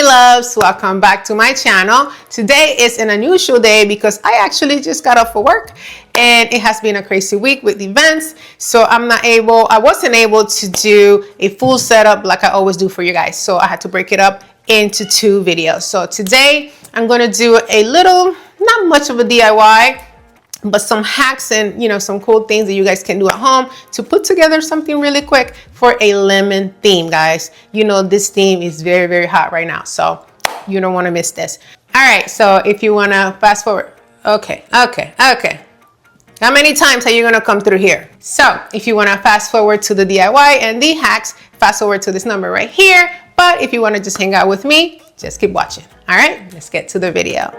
Hey loves, welcome back to my channel. Today is an unusual day because I actually just got off of work and it has been a crazy week with events. So I wasn't able to do a full setup like I always do for you guys. So I had to break it up into two videos. So today I'm going to do a little, not much of a DIY, but some hacks and some cool things that you guys can do at home to put together something really quick for a lemon theme, guys. This theme is very, very hot right now, so you don't want to miss this. All right, so if you want to fast forward. Okay. How many times are you going to come through here? So if you want to fast forward to the DIY and the hacks, fast forward to this number right here. But if you want to just hang out with me, just keep watching. All right, let's get to the video.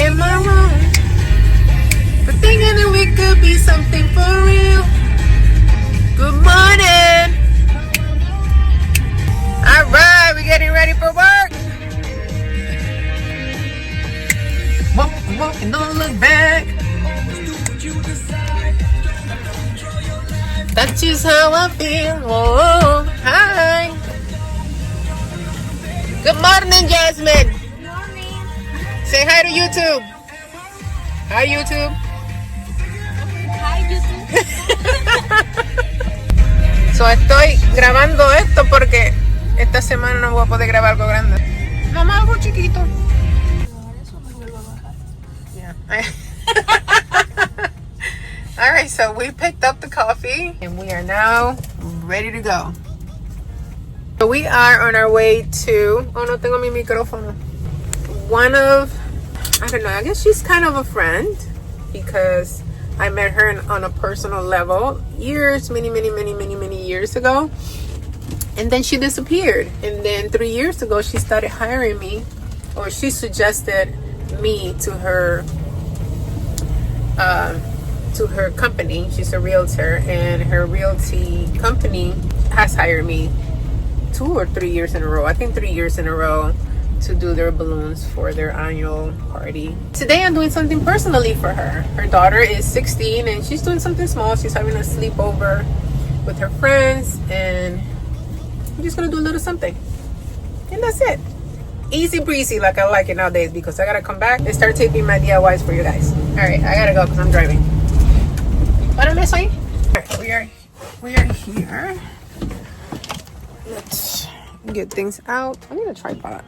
Am I wrong for thinking that we could be something for real? Good morning. All right, we're getting ready for work. Walking, don't look back. That's just how I feel. Oh, hi. Good morning, Jasmine. Say hi to YouTube. Hi, YouTube. Hi, YouTube. So estoy grabando esto porque esta semana no voy a poder grabar algo grande. Mamá, algo chiquito. Yeah. All right, so we picked up the coffee and we are now ready to go. So we are on our way to. Oh, no tengo mi micrófono. One of, I don't know, I guess she's kind of a friend because I met her on a personal level many years ago, and then she disappeared. And then 3 years ago she started hiring me, or she suggested me to her company. She's a realtor, and her realty company has hired me 2 or 3 years in a row. I think 3 years in a row to do their balloons for their annual party. Today I'm doing something personally for her. Her daughter is 16 and she's doing something small. She's having a sleepover with her friends, and I'm just gonna do a little something. And that's it. Easy breezy, like I like it nowadays, because I gotta come back and start taping my DIYs for you guys. Alright, I gotta go because I'm driving. What am I saying? We are here. Let's get things out. I need a tripod.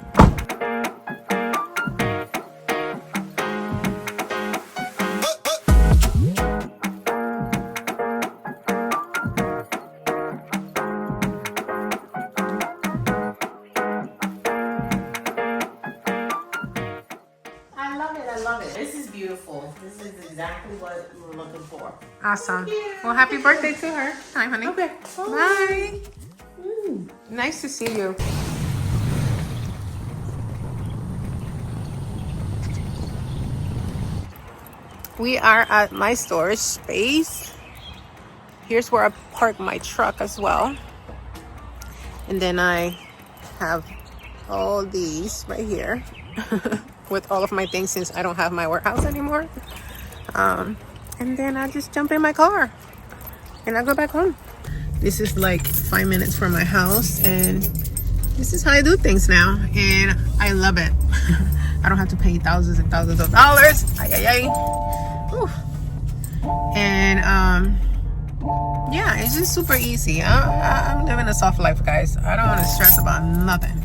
I love it. This is beautiful. This is exactly what we were looking for. Awesome. Well, happy birthday to her. Hi, honey. Okay. Bye. Nice to see you. We are at my storage space. Here's where I park my truck as well. And then I have all these right here with all of my things, since I don't have my warehouse anymore. And then I just jump in my car and I go back home. This is like 5 minutes from my house, and this is how I do things now, and I love it. I don't have to pay thousands and thousands of dollars. Whew. And yeah, it's just super easy. I'm living a soft life, guys. I don't want to stress about nothing.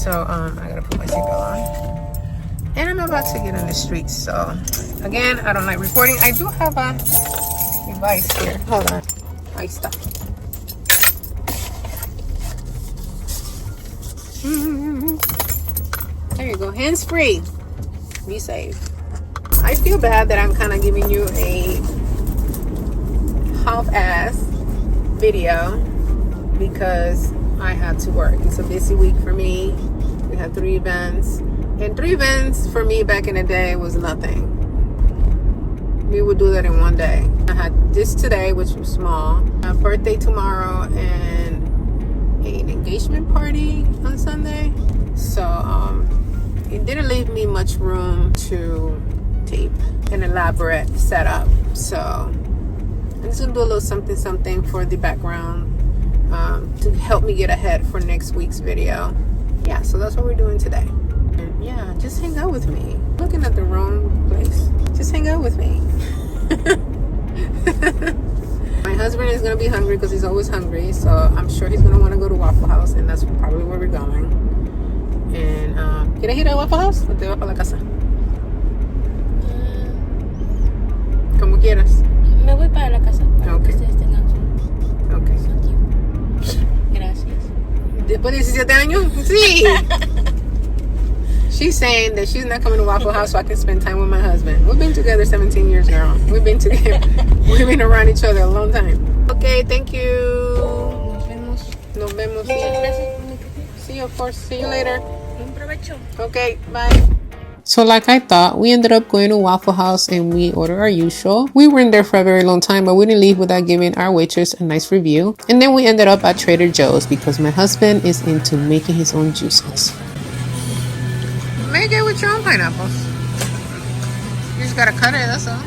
So I gotta put my seatbelt on, and I'm about to get on the street. So again, I don't like recording. I do have a device here. Hold on. I stopped. There you go. Hands free. Be safe. I feel bad that I'm kind of giving you a half-ass video because I had to work. It's a busy week for me. We had 3 events, and 3 events for me back in the day was nothing. We would do that in one day. I had this today, which was small, a birthday tomorrow, and an engagement party on Sunday. So it didn't leave me much room to tape an elaborate setup. So just gonna do a little something for the background to help me get ahead for next week's video. Yeah, so that's what we're doing today. And yeah, just hang out with me. Looking at the wrong place. Just hang out with me. My husband is gonna be hungry because he's always hungry, so I'm sure he's gonna want to go to Waffle House, and that's probably where we're going. And ¿quieres ir a Waffle House o te vas para la casa? Como quieras. Me voy para la casa. Para Okay. que ustedes tengan Okay. su tiempo. Gracias. Después de 17 años? Sí. She's saying that she's not coming to Waffle House so I can spend time with my husband. We've been together 17 years, girl. We've been around each other a long time. Okay, thank you. Nos vemos. Nos vemos. Muchas gracias por mi café. See you, of course. See you later. Buen provecho. Okay, bye. So like I thought, we ended up going to Waffle House and we ordered our usual. We weren't there for a very long time, but we didn't leave without giving our waitress a nice review. And then we ended up at Trader Joe's because my husband is into making his own juices. Make it with your own pineapples. You just gotta cut it, that's all.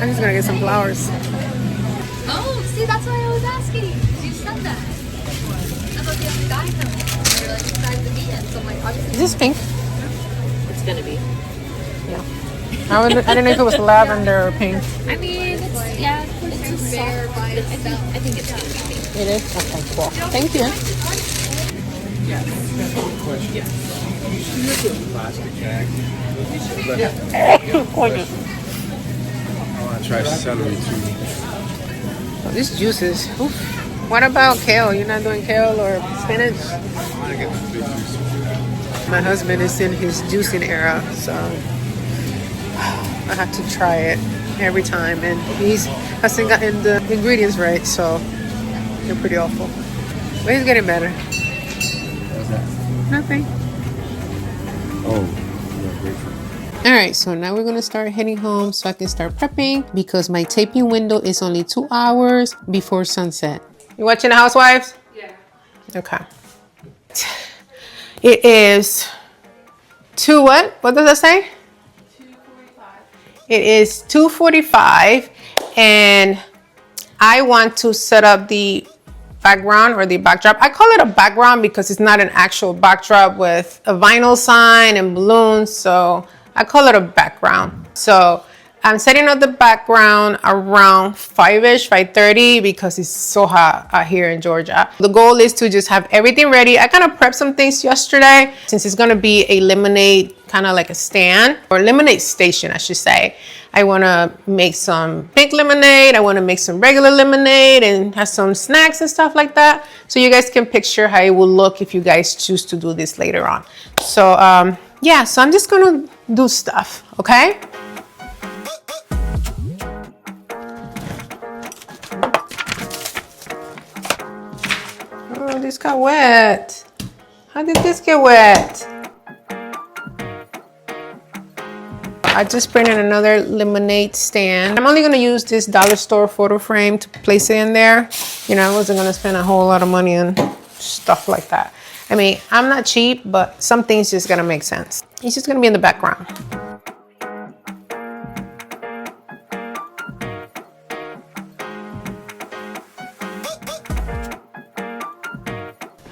I'm just gonna get some flowers. Oh, see, that's why I was asking. You said that. About the other guy coming. You're like inside the van. So I'm like, obviously. Is this pink? It's gonna be. Yeah. I didn't know if it was lavender or pink. I mean, it's, yeah, it's a soft. I think it's gonna be pink. It is? Okay, cool. Thank you. Plastic bag. Coño. I want to try celery too. Oh, these juices. Oof. What about kale? You're not doing kale or spinach? I want to get the big juice. My husband is in his juicing era, so I have to try it every time. And he hasn't gotten the ingredients right, so they're pretty awful. But he's getting better. What's that? Nothing. Oh, yeah, grapefruit. Alright, so now we're gonna start heading home so I can start prepping because my taping window is only 2 hours before sunset. You watching the Housewives? Yeah. Okay. It is 2 what? What does that say? 2:45. It is 2:45 and I want to set up the background or the backdrop. I call it a background because it's not an actual backdrop with a vinyl sign and balloons, so I call it a background. So I'm setting up the background around 5-ish, 5:30 because it's so hot out here in Georgia. The goal is to just have everything ready. I kind of prepped some things yesterday since it's gonna be a lemonade, kind of like a stand or lemonade station, I should say. I wanna make some pink lemonade. I wanna make some regular lemonade and have some snacks and stuff like that. So you guys can picture how it will look if you guys choose to do this later on. So yeah, so I'm just gonna do stuff, okay? Oh, this got wet. How did this get wet? I just printed another lemonade stand. I'm only gonna use this dollar store photo frame to place it in there. You know, I wasn't gonna spend a whole lot of money on stuff like that. I mean, I'm not cheap, but some things just gonna make sense. It's just gonna be in the background.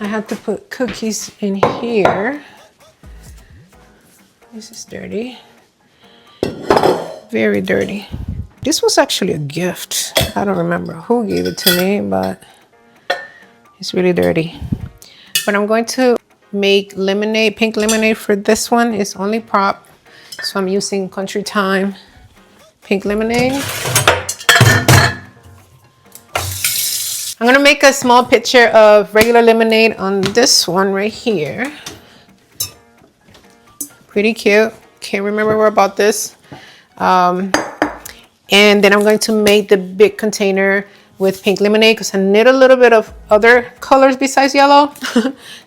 I have to put cookies in here. This is dirty. Very dirty. This was actually a gift. I don't remember who gave it to me, but it's really dirty. But I'm going to make lemonade, pink lemonade for this one. It's only prop. So I'm using Country Time pink lemonade. I'm gonna make a small picture of regular lemonade on this one right here. Pretty cute. Can't remember more about this. And then I'm going to make the big container with pink lemonade because I need a little bit of other colors besides yellow.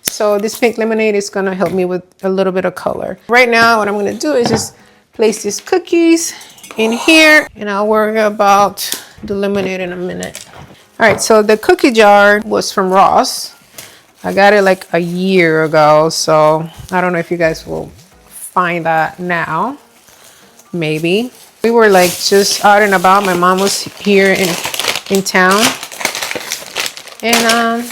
So this pink lemonade is gonna help me with a little bit of color. Right now, what I'm gonna do is just place these cookies in here and I'll worry about the lemonade in a minute. All right, so the cookie jar was from Ross. I got it like a year ago, so I don't know if you guys will find that now. maybe. We were like just out and about. My mom was here in town, and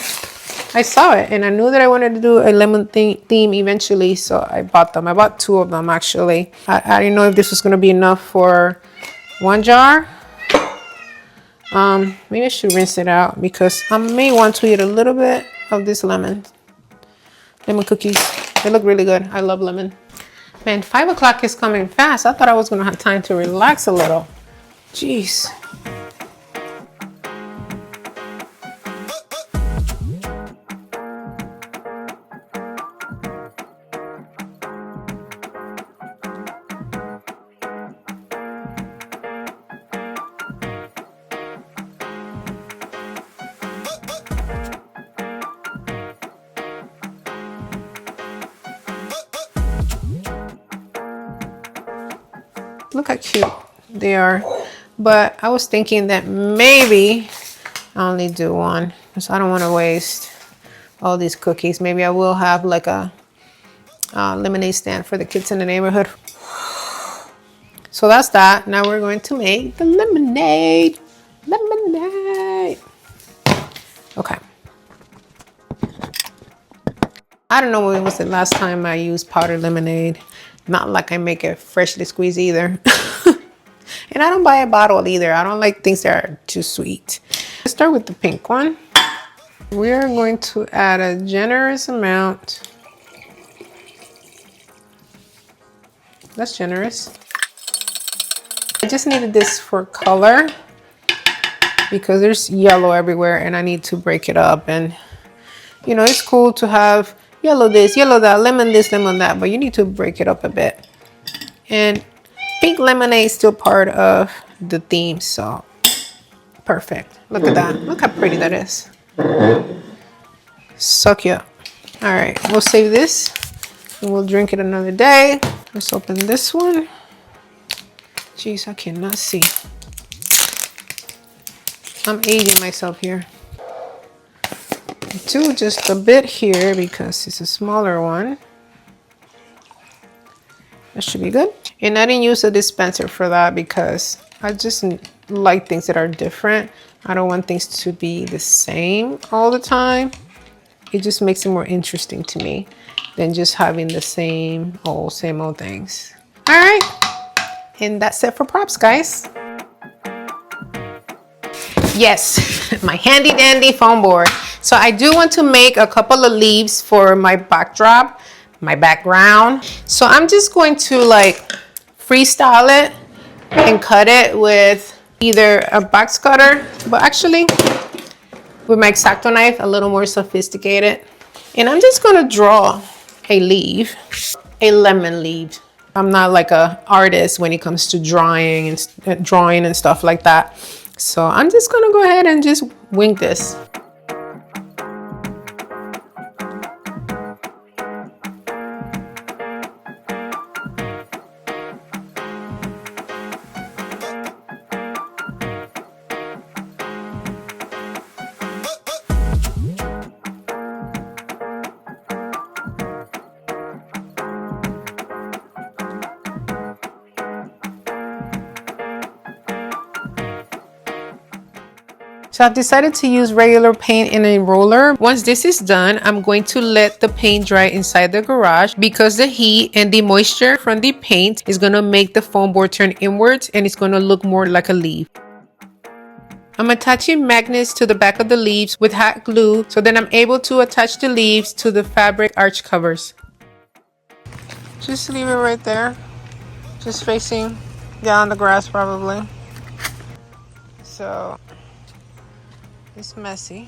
I saw it, and I knew that I wanted to do a lemon theme eventually, so I bought them. I bought 2 of them actually. I didn't know if this was gonna be enough for 1 jar. Maybe I should rinse it out because I may want to eat a little bit of this lemon cookies. They look really good. I love lemon. Man, 5 o'clock is coming fast. I thought I was gonna have time to relax a little. Jeez. Look how cute they are. But I was thinking that maybe I only do 1 because I don't want to waste all these cookies. Maybe I will have like a lemonade stand for the kids in the neighborhood. So that's that. Now we're going to make the lemonade. Lemonade. Okay. I don't know when was the last time I used powdered lemonade. Not like I make it freshly squeezed either. And I don't buy a bottle either. I don't like things that are too sweet. Let's start with the pink one. We're going to add a generous amount. That's generous. I just needed this for color because there's yellow everywhere and I need to break it up. And you know, it's cool to have yellow this, yellow that, lemon this, lemon that, but you need to break it up a bit. And pink lemonade is still part of the theme, so perfect. Look at that. Look how pretty that is. So cute. All right, we'll save this and we'll drink it another day. Let's open this one. Jeez, I cannot see. I'm aging myself here. Do just a bit here because it's a smaller one. That should be good. And I didn't use a dispenser for that because I just like things that are different. I don't want things to be the same all the time. It just makes it more interesting to me than just having the same old things. All right, and that's it for props, guys. Yes, my handy dandy foam board. So I do want to make a couple of leaves for my backdrop, my background. So I'm just going to like freestyle it and cut it with either a box cutter, but actually with my X-Acto knife, a little more sophisticated. And I'm just gonna draw a leaf, a lemon leaf. I'm not like a artist when it comes to drawing and stuff like that. So I'm just gonna go ahead and just wing this. So I've decided to use regular paint in a roller. Once this is done, I'm going to let the paint dry inside the garage because the heat and the moisture from the paint is going to make the foam board turn inwards and it's going to look more like a leaf. I'm attaching magnets to the back of the leaves with hot glue so then I'm able to attach the leaves to the fabric arch covers. Just leave it right there, just facing down the grass probably. So it's messy,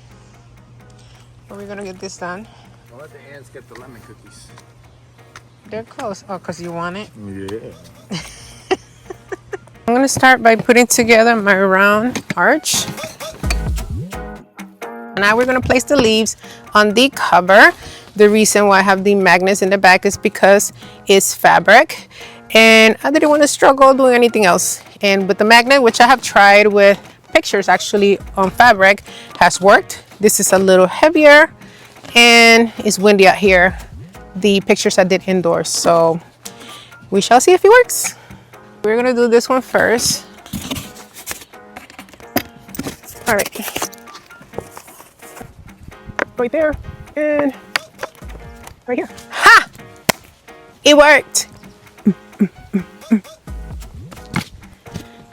but we're gonna get this done. Don't let the ants get the lemon cookies. They're close. Oh, because you want it? Yeah. I'm gonna start by putting together my round arch. Now we're gonna place the leaves on the cover. The reason why I have the magnets in the back is because it's fabric and I didn't want to struggle doing anything else. And with the magnet, which I have tried with pictures actually on fabric, has worked. This is a little heavier and it's windy out here. The pictures I did indoors, so we shall see if it works. We're gonna do this one first. All right. Right there and right here. Ha! It worked.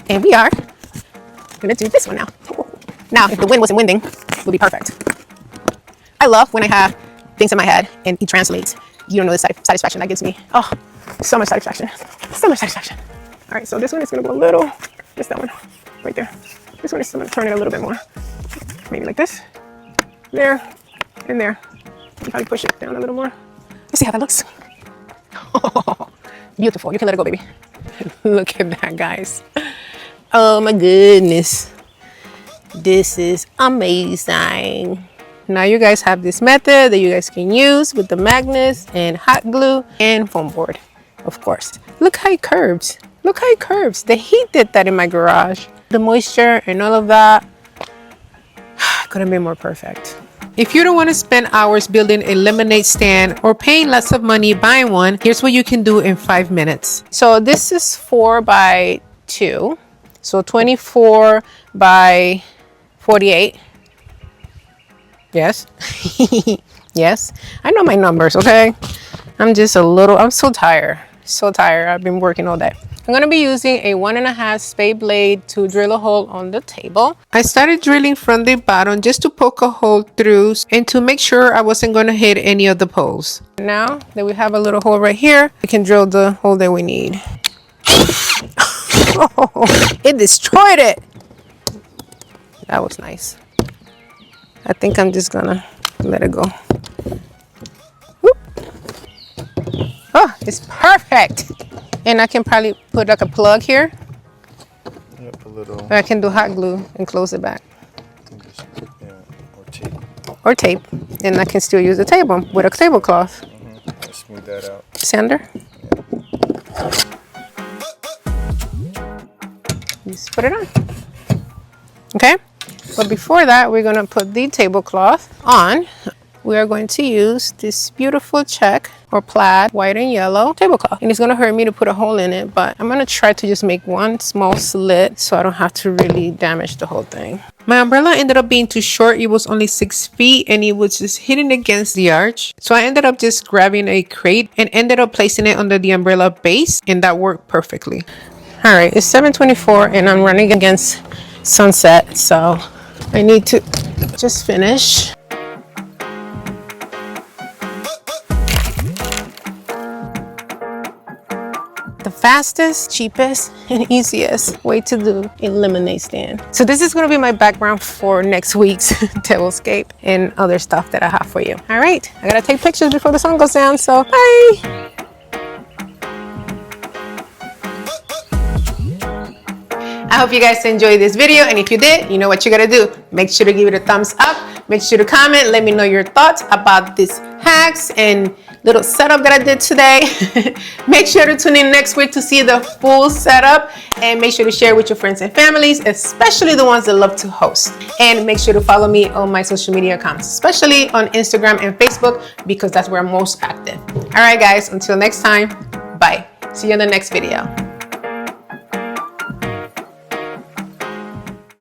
And we are gonna do this one now. Now, if the wind wasn't winding, it would be perfect. I love when I have things in my head and it translates. You don't know the satisfaction that gives me. Oh, so much satisfaction. So much satisfaction. All right, so this one is gonna go a little, just that one right there. This one is gonna turn it a little bit more. Maybe like this, there, and there. Probably push it down a little more. Let's see how that looks. Beautiful. You can let it go, baby. Look at that, guys. Oh my goodness. This is amazing. Now you guys have this method that you guys can use with the magnets and hot glue and foam board, of course. Look how it curves. Look how it curves. The heat did that in my garage. The moisture and all of that couldn't be more perfect. If you don't want to spend hours building a lemonade stand or paying lots of money buying one, here's what you can do in 5 minutes. So this is 4 by 2. So 24 by 48. Yes. Yes. I know my numbers, okay? I'm so tired. So tired. I've been working all day. I'm going to be using a 1.5 spade blade to drill a hole on the table. I started drilling from the bottom just to poke a hole through and to make sure I wasn't going to hit any of the poles. Now that we have a little hole right here, we can drill the hole that we need. Oh, it destroyed it. That was nice. I think I'm just going to let it go. Whoop. Oh, it's perfect. And I can probably put like a plug here. Yep, a little. Or I can do hot glue and close it back. Or tape. Or tape. And I can still use the table with a tablecloth. Smooth that out. Sander. Just put it on. Okay? But before that, we're going to put the tablecloth on. We are going to use this beautiful check or plaid, white and yellow tablecloth. And it's going to hurt me to put a hole in it, but I'm going to try to just make one small slit so I don't have to really damage the whole thing. My umbrella ended up being too short. It was only 6 feet and it was just hitting against the arch. So I ended up just grabbing a crate and ended up placing it under the umbrella base, and that worked perfectly. All right, it's 7:24 and I'm running against sunset, so I need to just finish. The fastest, cheapest, and easiest way to do a lemonade stand. So this is going to be my background for next week's tablescape and other stuff that I have for you. All right, I gotta take pictures before the sun goes down, so bye. I hope you guys enjoyed this video, and if you did, you know what you gotta do. Make sure to give it a thumbs up. Make sure to comment. Let me know your thoughts about these hacks and little setup that I did today. Make sure to tune in next week to see the full setup, and make sure to share with your friends and families, especially the ones that love to host. And make sure to follow me on my social media accounts, especially on Instagram and Facebook, because that's where I'm most active. All right, guys, until next time, bye. See you in the next video.